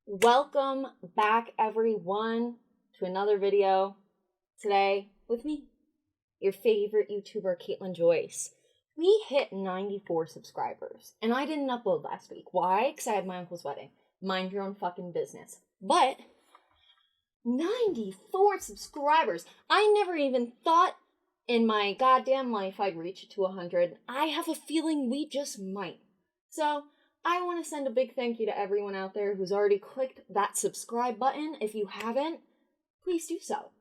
Welcome back, everyone, to another video today with me, your favorite YouTuber, Caitlin Joyce. We hit 94 subscribers, and I didn't upload last week. Why? Because I had my uncle's wedding. Mind your own fucking business. But 94 subscribers. I never even thought in my goddamn life I'd reach it to 100. I have a feeling we just might. So I want to send a big thank you to everyone out there who's already clicked that subscribe button. If you haven't, please do so.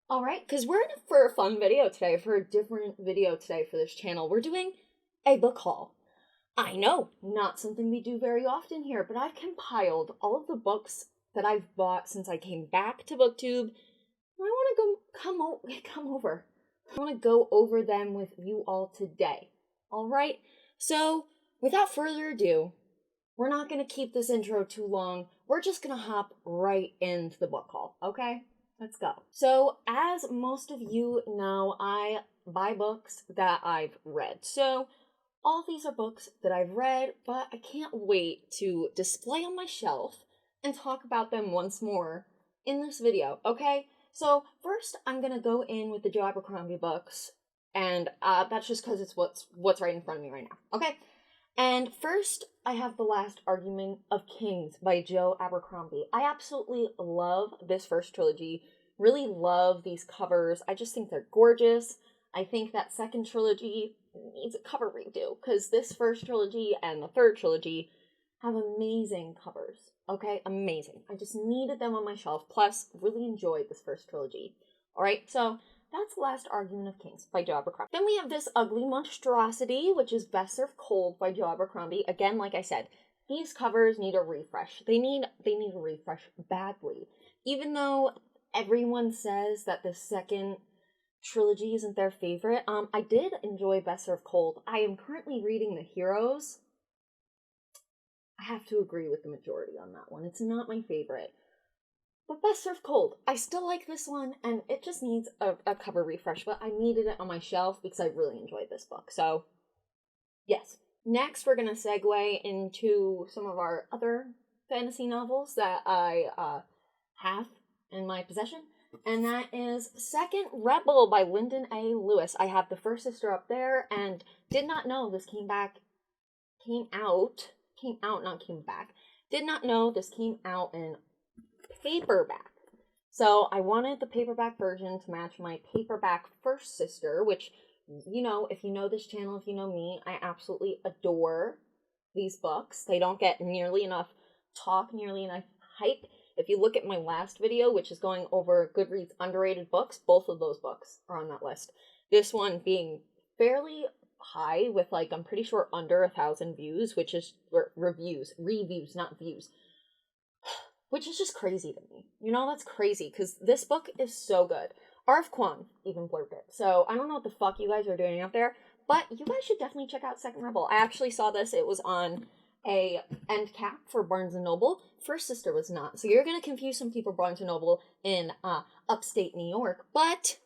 Alright, because we're in for a fun video today, for a different video today for this channel. We're doing a book haul. I know, not something we do very often here, but I've compiled all of the books that I've bought since I came back to BookTube. I want to come over. I want to go over them with you all today. Alright, so without further ado, we're not going to keep this intro too long. We're just going to hop right into the book haul, okay? Let's go. So, as most of you know, I buy books that I've read. So, all these are books that I've read, but I can't wait to display on my shelf and talk about them once more in this video, okay? So, first, I'm going to go in with the Joe Abercrombie books, and that's just because it's what's right in front of me right now, okay? And first, I have The Last Argument of Kings by Joe Abercrombie. I absolutely love this first trilogy. Really love these covers. I just think they're gorgeous. I think that second trilogy needs a cover redo, because this first trilogy and the third trilogy have amazing covers. Okay? Amazing. I just needed them on my shelf. Plus, really enjoyed this first trilogy. Alright, so that's The Last Argument of Kings by Joe Abercrombie. Then we have This Ugly Monstrosity, which is Best Served Cold by Joe Abercrombie. Again, like I said, these covers need a refresh. They need a refresh badly. Even though everyone says that the second trilogy isn't their favorite, I did enjoy Best Served Cold. I am currently reading The Heroes. I have to agree with the majority on that one. It's not my favorite. But Best Served Cold, I still like this one, and it just needs a cover refresh, but I needed it on my shelf because I really enjoyed this book, so yes. Next, we're going to segue into some of our other fantasy novels that I have in my possession, and that is Second Rebel by Lyndon A. Lewis. I have The First Sister up there, and did not know this did not know this came out in paperback. So I wanted the paperback version to match my paperback First Sister, which, you know, if you know this channel, if you know me, I absolutely adore these books. They don't get nearly enough talk, nearly enough hype. If you look at my last video, which is going over Goodreads underrated books, both of those books are on that list. This one being fairly high with, like, I'm pretty sure under 1,000 views, which is reviews, not views. Which is just crazy to me. You know, that's crazy, because this book is so good. R.F. Kuang even blurbed it. So, I don't know what the fuck you guys are doing out there, but you guys should definitely check out Second Rebel. I actually saw this. It was on a end cap for Barnes & Noble. First Sister was not. So, you're going to confuse some people Barnes & Noble in upstate New York. But,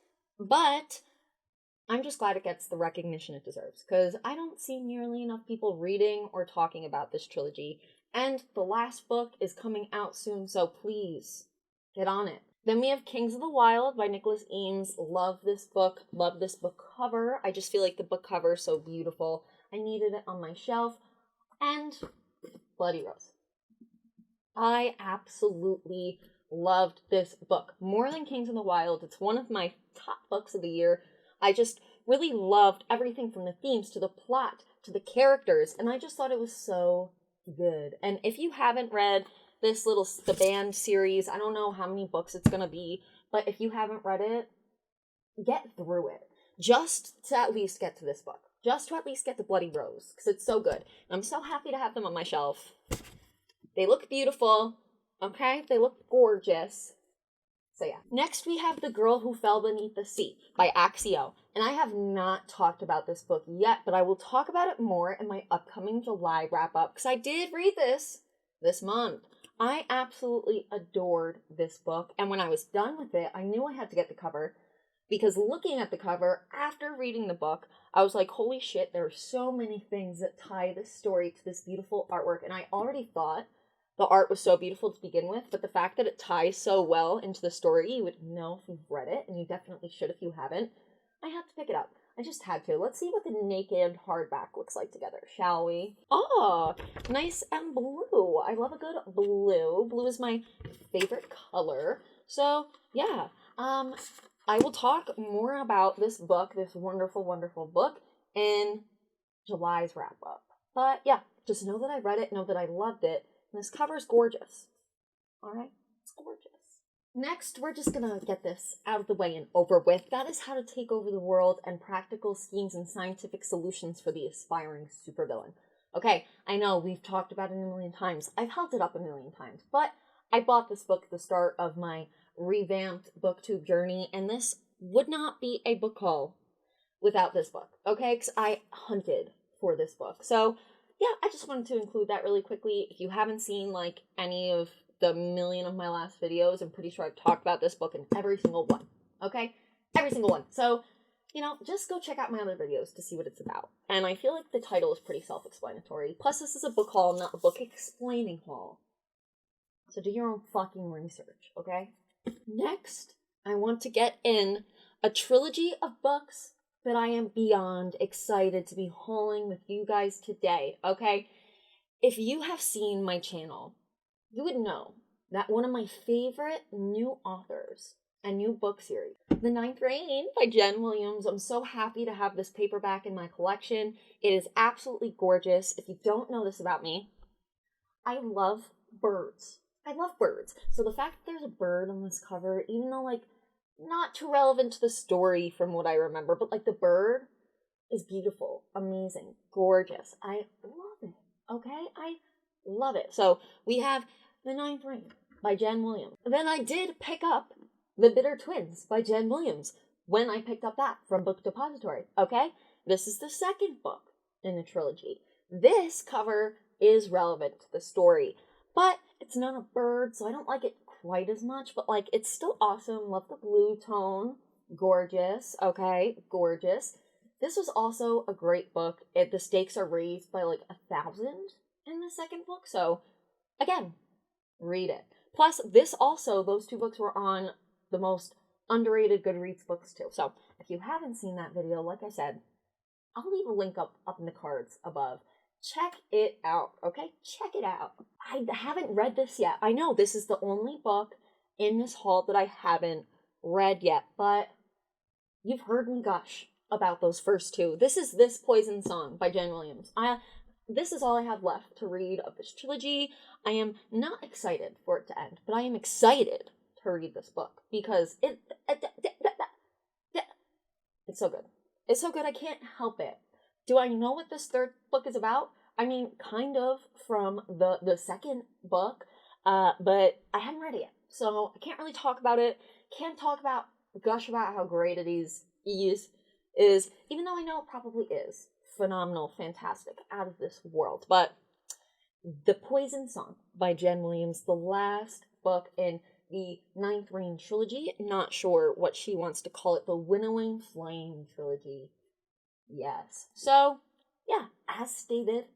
I'm just glad it gets the recognition it deserves, because I don't see nearly enough people reading or talking about this trilogy. And the last book is coming out soon, so please, get on it. Then we have Kings of the Wild by Nicholas Eames. Love this book. Love this book cover. I just feel like the book cover is so beautiful. I needed it on my shelf. And Bloody Rose. I absolutely loved this book. More than Kings of the Wild. It's one of my top books of the year. I just really loved everything from the themes to the plot to the characters. And I just thought it was so good. And if you haven't read the band series, I don't know how many books it's gonna be, but if you haven't read it, get through it. Just to at least get to this book. Just to at least get to Bloody Rose, because it's so good. And I'm so happy to have them on my shelf. They look beautiful, okay? They look gorgeous. So yeah. Next we have The Girl Who Fell Beneath the Sea by Axio. And I have not talked about this book yet, but I will talk about it more in my upcoming July wrap-up, because I did read this month. I absolutely adored this book, and when I was done with it, I knew I had to get the cover, because looking at the cover after reading the book, I was like, holy shit, there are so many things that tie this story to this beautiful artwork. And I already thought the art was so beautiful to begin with, but the fact that it ties so well into the story, you would know if you've read it, and you definitely should if you haven't. I had to pick it up. I just had to. Let's see what the naked hardback looks like together, shall we? Oh, nice and blue. I love a good blue. Blue is my favorite color. So, yeah. I will talk more about this book, this wonderful, wonderful book, in July's wrap-up. But, yeah, just know that I read it, know that I loved it, and this cover's gorgeous. Alright? It's gorgeous. Next, we're just gonna get this out of the way and over with. That is How to Take Over the World and Practical Schemes and Scientific Solutions for the Aspiring Supervillain. Okay, I know we've talked about it a million times. I've held it up a million times, but I bought this book at the start of my revamped booktube journey, and this would not be a book haul without this book, okay? Because I hunted for this book. So, yeah, I just wanted to include that really quickly. If you haven't seen, like, any of the million of my last videos, I'm pretty sure I've talked about this book in every single one, okay? Every single one. So, you know, just go check out my other videos to see what it's about. And I feel like the title is pretty self-explanatory. Plus, this is a book haul, not a book explaining haul. So do your own fucking research, okay? Next, I want to get in a trilogy of books that I am beyond excited to be hauling with you guys today, okay? If you have seen my channel, you would know that one of my favorite new authors and new book series, The Ninth Reign by Jen Williams. I'm so happy to have this paperback in my collection. It is absolutely gorgeous. If you don't know this about me, I love birds. I love birds. So the fact that there's a bird on this cover, even though, like, not too relevant to the story from what I remember, but, like, the bird is beautiful, amazing, gorgeous. I love it, okay? I love it. So we have The Ninth Ring by Jen Williams. Then I did pick up The Bitter Twins by Jen Williams when I picked up that from Book Depository, okay? This is the second book in the trilogy. This cover is relevant to the story, but it's not a bird, so I don't like it quite as much, but, like, it's still awesome. Love the blue tone. Gorgeous, okay? Gorgeous. This was also a great book. The stakes are raised by, like, 1,000 in the second book, so, again, read it. Plus, those two books were on the most underrated Goodreads books, too. So, if you haven't seen that video, like I said, I'll leave a link up in the cards above. Check it out, okay? Check it out. I haven't read this yet. I know this is the only book in this haul that I haven't read yet, but you've heard me gush about those first two. This is This Poison Song by Jen Williams. This is all I have left to read of this trilogy. I am not excited for it to end, but I am excited to read this book because it's so good. It's so good, I can't help it. Do I know what this third book is about? I mean, kind of from the second book, but I haven't read it yet, so I can't really talk about it. Can't gush about how great it is, even though I know it probably is phenomenal, fantastic, out of this world. But The Poison Song by Jen Williams, the last book in the Ninth Reign trilogy. Not sure what she wants to call it, the Winnowing Flame trilogy. Yes. So, yeah, as stated,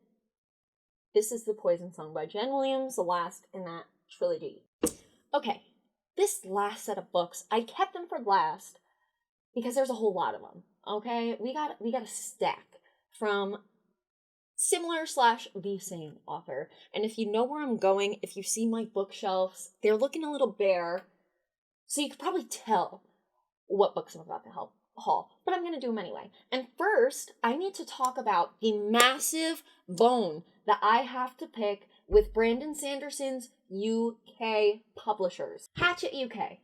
this is The Poison Song by Jen Williams, the last in that trilogy. Okay, this last set of books, I kept them for last because there's a whole lot of them, okay? We got a stack from similar / the same author. And if you know where I'm going, if you see my bookshelves, they're looking a little bare, so you could probably tell what books I'm about to haul, but I'm going to do them anyway. And first, I need to talk about the massive bone that I have to pick with Brandon Sanderson's UK publishers. Hatchet UK.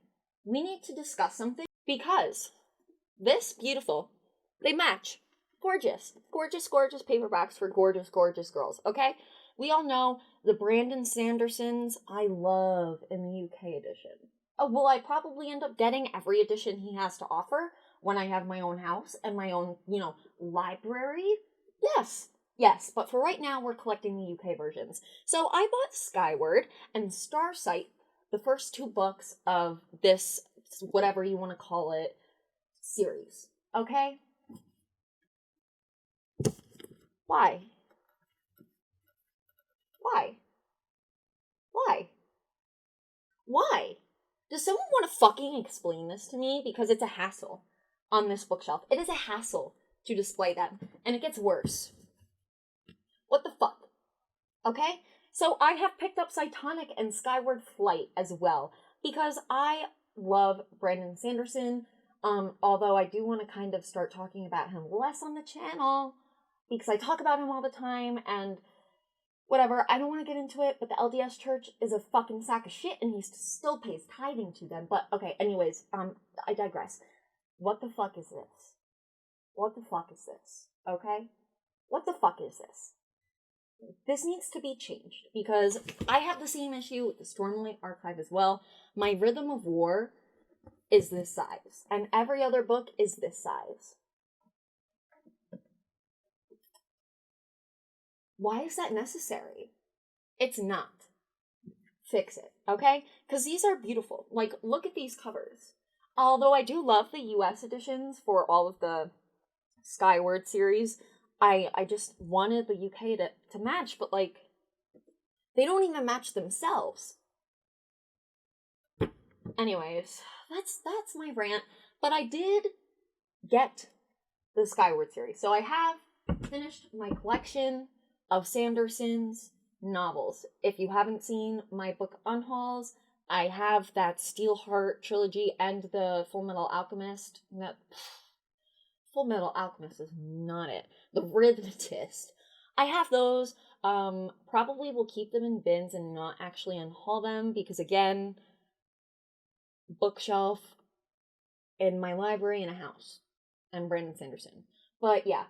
We need to discuss something because this beautiful, they match. Gorgeous, gorgeous, gorgeous paperbacks for gorgeous, gorgeous girls, okay? We all know the Brandon Sandersons I love in the UK edition. Will I probably end up getting every edition he has to offer when I have my own house and my own, library? Yes, but for right now, we're collecting the UK versions. So I bought Skyward and Starsight, the first two books of this, whatever you want to call it, series, okay? Why? Why? Why? Why? Does someone want to fucking explain this to me? Because it's a hassle on this bookshelf. It is a hassle to display them. And it gets worse. What the fuck? Okay? So I have picked up Cytonic and Skyward Flight as well. Because I love Brandon Sanderson. Although I do want to kind of start talking about him less on the channel. Because I talk about him all the time and whatever, I don't want to get into it, but the LDS Church is a fucking sack of shit, and he still pays tithing to them. But, okay, anyways, I digress. What the fuck is this? What the fuck is this? Okay? What the fuck is this? This needs to be changed, because I have the same issue with the Stormlight Archive as well. My Rhythm of War is this size, and every other book is this size. Why is that necessary? It's not. Fix it, okay? Because these are beautiful. Like, look at these covers. Although I do love the US editions for all of the Skyward series, I just wanted the UK to match, but, like, they don't even match themselves. Anyways, that's my rant. But I did get the Skyward series. So I have finished my collection of Sanderson's novels. If you haven't seen my book Unhauls, I have that Steelheart trilogy and the Full Metal Alchemist. Full Metal Alchemist is not it. The Rhythmatist. I have those. Probably will keep them in bins and not actually unhaul them because, again, bookshelf in my library in a house. And Brandon Sanderson. But yeah.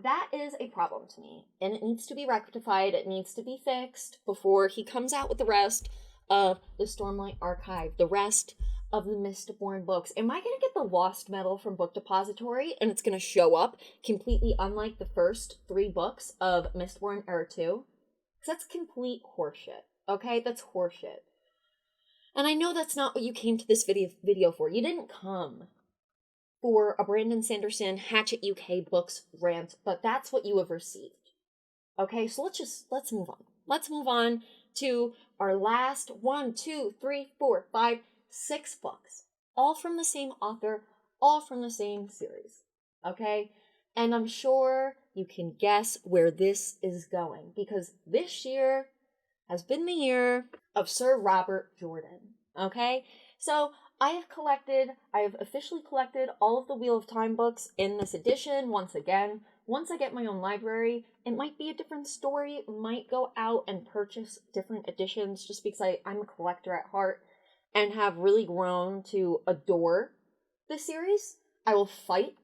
That is a problem to me, and it needs to be rectified, it needs to be fixed before he comes out with the rest of the Stormlight Archive, the rest of the Mistborn books. Am I going to get the Lost Medal from Book Depository, and it's going to show up completely unlike the first 3 books of Mistborn Era 2? Because that's complete horseshit, okay? That's horseshit. And I know that's not what you came to this video for. You didn't come for a Brandon Sanderson Hatchet UK books rant, but that's what you have received. Okay, so let's move on. Let's move on to our last 1, 2, 3, 4, 5, 6 books. All from the same author, all from the same series. Okay? And I'm sure you can guess where this is going, because this year has been the year of Sir Robert Jordan. Okay? So I have officially collected all of the Wheel of Time books in this edition once again. Once I get my own library, it might be a different story, might go out and purchase different editions just because I'm a collector at heart and have really grown to adore the series. I will fight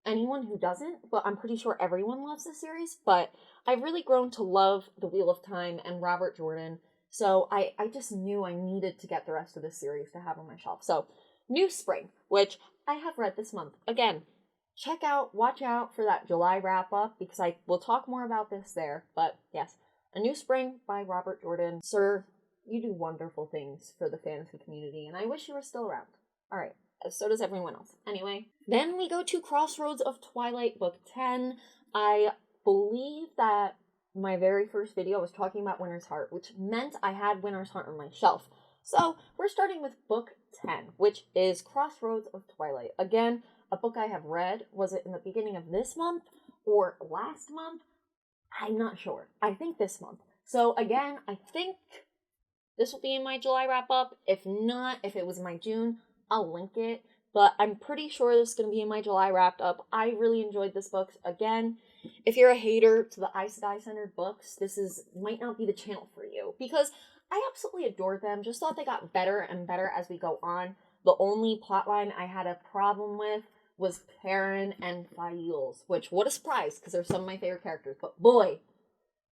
anyone who doesn't, but I'm pretty sure everyone loves the series, but I've really grown to love the Wheel of Time and Robert Jordan. So I just knew I needed to get the rest of this series to have on my shelf. So, New Spring, which I have read this month. Again, watch out for that July wrap-up, because I will talk more about this there. But, yes, A New Spring by Robert Jordan. Sir, you do wonderful things for the fantasy community, and I wish you were still around. Alright, so does everyone else. Anyway, then we go to Crossroads of Twilight, Book 10. I believe that my very first video was talking about Winter's Heart, which meant I had Winter's Heart on my shelf. So, we're starting with Book 10, which is Crossroads of Twilight. Again, a book I have read. Was it in the beginning of this month or last month? I'm not sure. I think this month. So, again, I think this will be in my July wrap-up. If not, if it was my June, I'll link it. But I'm pretty sure this is going to be in my July wrap-up. I really enjoyed this book. Again, if you're a hater to the Aes Sedai-centered books, this might not be the channel for you. Because I absolutely adored them. Just thought they got better and better as we go on. The only plotline I had a problem with was Perrin and Fael's. Which, what a surprise, because they're some of my favorite characters. But boy,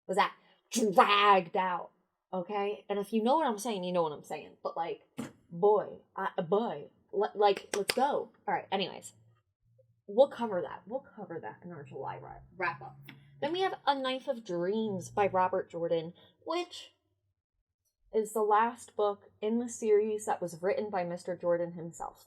was that dragged out. Okay? And if you know what I'm saying, you know what I'm saying. But like, boy. Let's go. Alright, anyways. We'll cover that. We'll cover that in our July wrap-up. Then we have A Knife of Dreams by Robert Jordan, which is the last book in the series that was written by Mr. Jordan himself.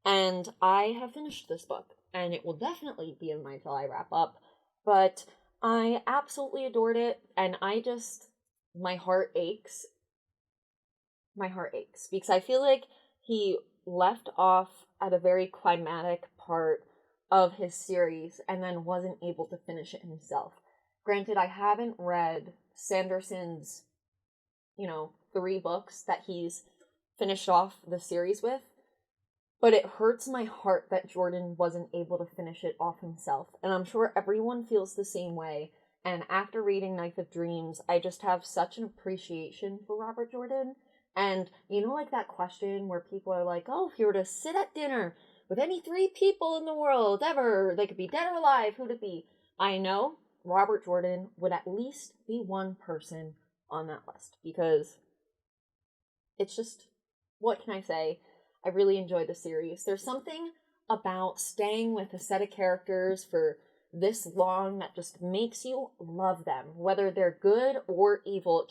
And I have finished this book, and it will definitely be in my till I wrap up, but I absolutely adored it, and my heart aches. My heart aches, because I feel like he left off at a very climatic part of his series and then wasn't able to finish it himself. Granted, I haven't read Sanderson's, 3 books that he's finished off the series with, but it hurts my heart that Jordan wasn't able to finish it off himself. And I'm sure everyone feels the same way. And after reading Knife of Dreams, I just have such an appreciation for Robert Jordan. And like that question where people are like, oh, if you were to sit at dinner with any 3 people in the world ever, they could be dead or alive, who'd it be? I know Robert Jordan would at least be one person on that list, because it's just, what can I say? I really enjoyed the series. There's something about staying with a set of characters for this long that just makes you love them, whether they're good or evil.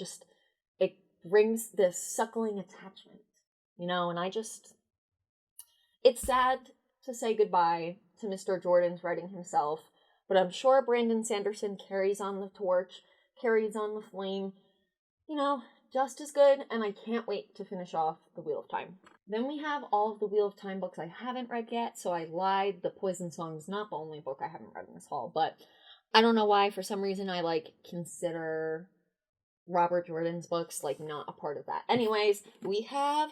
It brings this suckling attachment, and it's sad to say goodbye to Mr. Jordan's writing himself, but I'm sure Brandon Sanderson carries on the torch, carries on the flame, just as good, and I can't wait to finish off The Wheel of Time. Then we have all of the Wheel of Time books I haven't read yet, so I lied. The Poison Song is not the only book I haven't read in this haul, but I don't know why. For some reason, I, consider Robert Jordan's books, not a part of that. Anyways, we have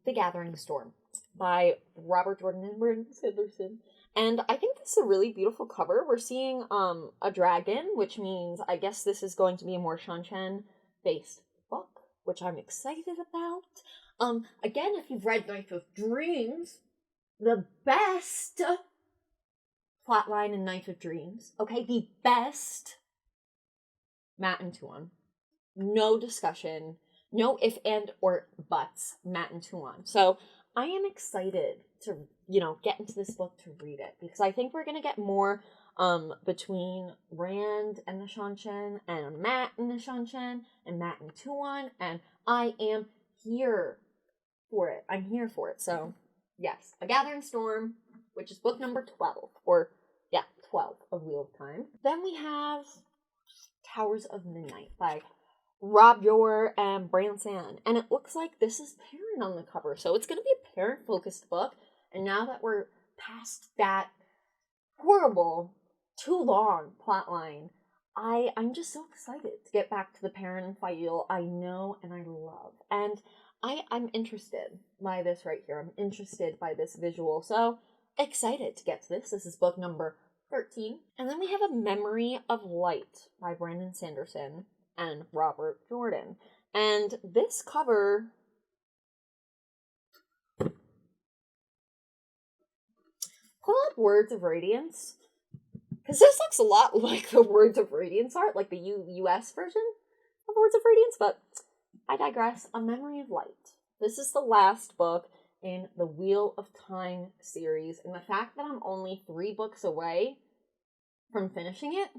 The Gathering Storm by Robert Jordan and Brandon Sanderson. And I think this is a really beautiful cover. We're seeing a dragon, which means I guess this is going to be a more Shanshan-based book, which I'm excited about. Again, if you've read Knife of Dreams, the best plotline in Knife of Dreams, okay, the best, Matt and Tuan. No discussion, no if and or buts, Matt and Tuan. So I am excited to, get into this book to read it, because I think we're going to get more between Rand and the Shanshan, and Matt and the Shanshan, and Matt and Tuan, and I am here for it. I'm here for it. So, yes, A Gathering Storm, which is book number 12, 12 of Wheel of Time. Then we have Towers of Midnight by Rob Yor and Branson, and it looks like this is parent on the cover, so it's going to be a parent-focused book. And now that we're past that horrible, too long plotline, I'm just so excited to get back to the parent and Fail I know and I love. And I'm interested by this right here. I'm interested by this visual, so excited to get to this. This is book number 13. And then we have A Memory of Light by Brandon Sanderson and Robert Jordan. And this cover, pull up Words of Radiance, because this looks a lot like the Words of Radiance art, like the US version of Words of Radiance, but I digress. A Memory of Light. This is the last book in the Wheel of Time series, and the fact that I'm only 3 books away from finishing it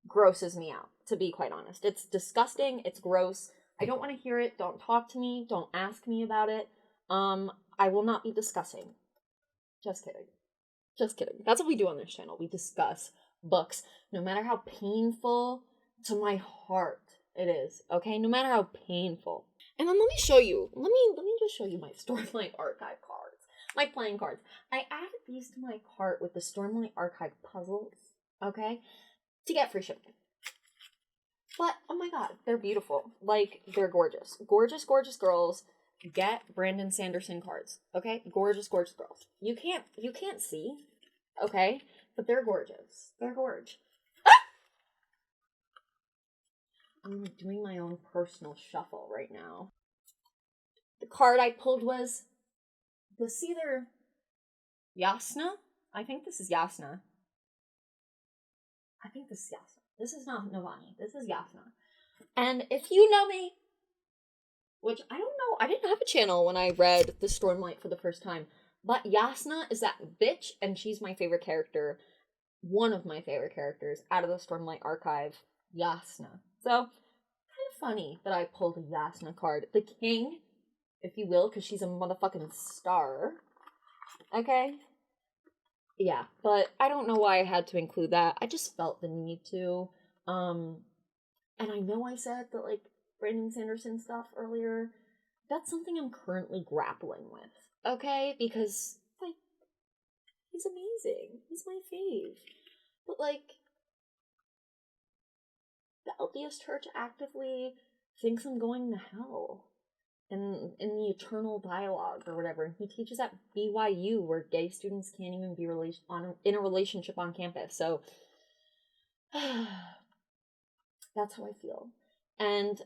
grosses me out, to be quite honest. It's disgusting. It's gross. I don't want to hear it. Don't talk to me. Don't ask me about it. I will not be discussing. Just kidding. Just kidding. That's what we do on this channel. We discuss books, no matter how painful to my heart it is. Okay? No matter how painful. And then let me show you. Let me just show you my Stormlight Archive cards. My playing cards. I added these to my cart with the Stormlight Archive puzzles. Okay? To get free shipping. But, oh my god, they're beautiful. They're gorgeous. Gorgeous, gorgeous girls. Get Brandon Sanderson cards. Okay? Gorgeous, gorgeous girls. You can't see. Okay? But they're gorgeous. They're gorgeous. Ah! I'm doing my own personal shuffle right now. The card I pulled was either Yasna? I think this is Yasna. This is not Navani. This is Yasna. And if you know me, which I don't know, I didn't have a channel when I read the Stormlight for the first time, but Yasna is that bitch, and she's my favorite character. One of my favorite characters out of the Stormlight Archive, Yasna. So, kind of funny that I pulled a Yasna card. The king, if you will, because she's a motherfucking star. Okay? Yeah, but I don't know why I had to include that. I just felt the need to. And I know I said that, like, Brandon Sanderson stuff earlier. That's something I'm currently grappling with. Okay? Because, like, he's amazing. He's my fave. But, like, the LDS Church actively thinks I'm going to hell. And in the eternal dialogue or whatever. And he teaches at BYU where gay students can't even be in a relationship on campus. So that's how I feel. And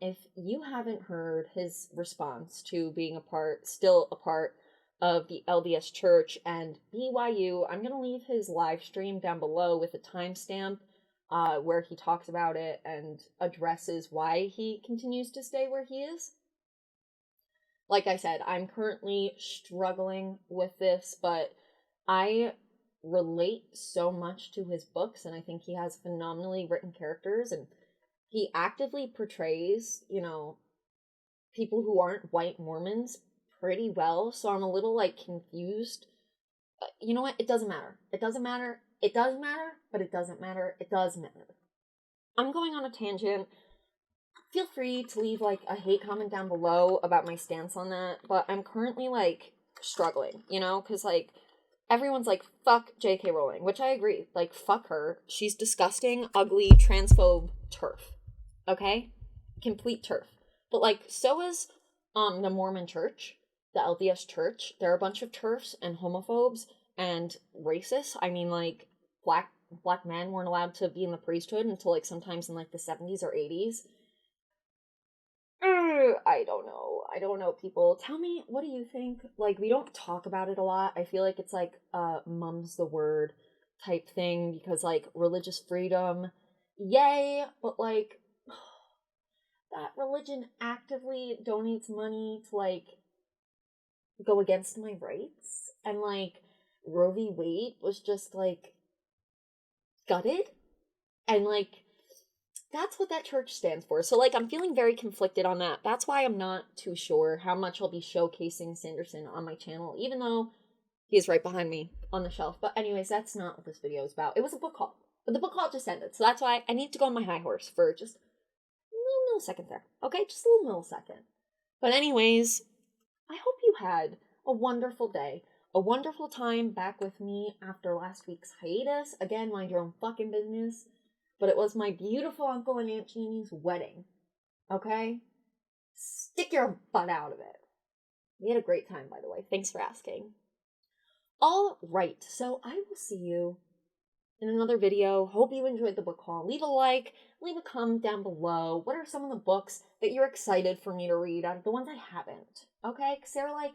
if you haven't heard his response to being still a part of the LDS Church and BYU, I'm gonna leave his live stream down below with a timestamp where he talks about it and addresses why he continues to stay where he is. Like I said, I'm currently struggling with this, but I relate so much to his books, and I think he has phenomenally written characters, and he actively portrays, people who aren't white Mormons pretty well, so I'm a little, confused. You know what? It doesn't matter. It doesn't matter. It does matter, but it doesn't matter. It does matter. I'm going on a tangent. Feel free to leave, a hate comment down below about my stance on that, but I'm currently, struggling, because, everyone's like, fuck J.K. Rowling, which I agree. Fuck her. She's disgusting, ugly, transphobe turf. Okay? Complete turf. But, so is, the Mormon Church, the LDS Church. They're a bunch of turfs and homophobes and racists. I mean, black men weren't allowed to be in the priesthood until, sometimes in, the 70s or 80s. I don't know, people. Tell me, what do you think? We don't talk about it a lot. I feel like it's mum's the word type thing because, religious freedom, yay, but, that religion actively donates money to, go against my rights. And, Roe v. Wade was just, gutted. And, that's what that church stands for. So, I'm feeling very conflicted on that. That's why I'm not too sure how much I'll be showcasing Sanderson on my channel, even though he's right behind me on the shelf. But anyways, that's not what this video is about. It was a book haul. But the book haul just ended. So that's why I need to go on my high horse for just a little millisecond there. Okay? Just a little millisecond. But anyways, I hope you had a wonderful day. A wonderful time back with me after last week's hiatus. Again, mind your own fucking business. But it was my beautiful uncle and Aunt Jeannie's wedding. Okay? Stick your butt out of it. We had a great time, by the way. Thanks for asking. All right, so I will see you in another video. Hope you enjoyed the book haul. Leave a like, leave a comment down below. What are some of the books that you're excited for me to read out of the ones I haven't? Okay? Because there are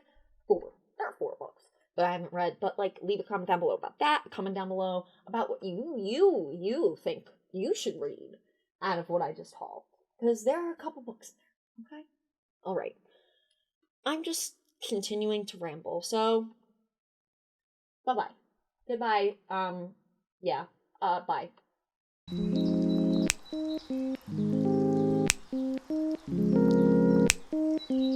4. There are 4 books that I haven't read. But leave a comment down below about that. Comment down below about what you think you should read out of what I just hauled. Because there are a couple books there, okay? Alright. I'm just continuing to ramble, so bye-bye. Goodbye. Yeah. Bye.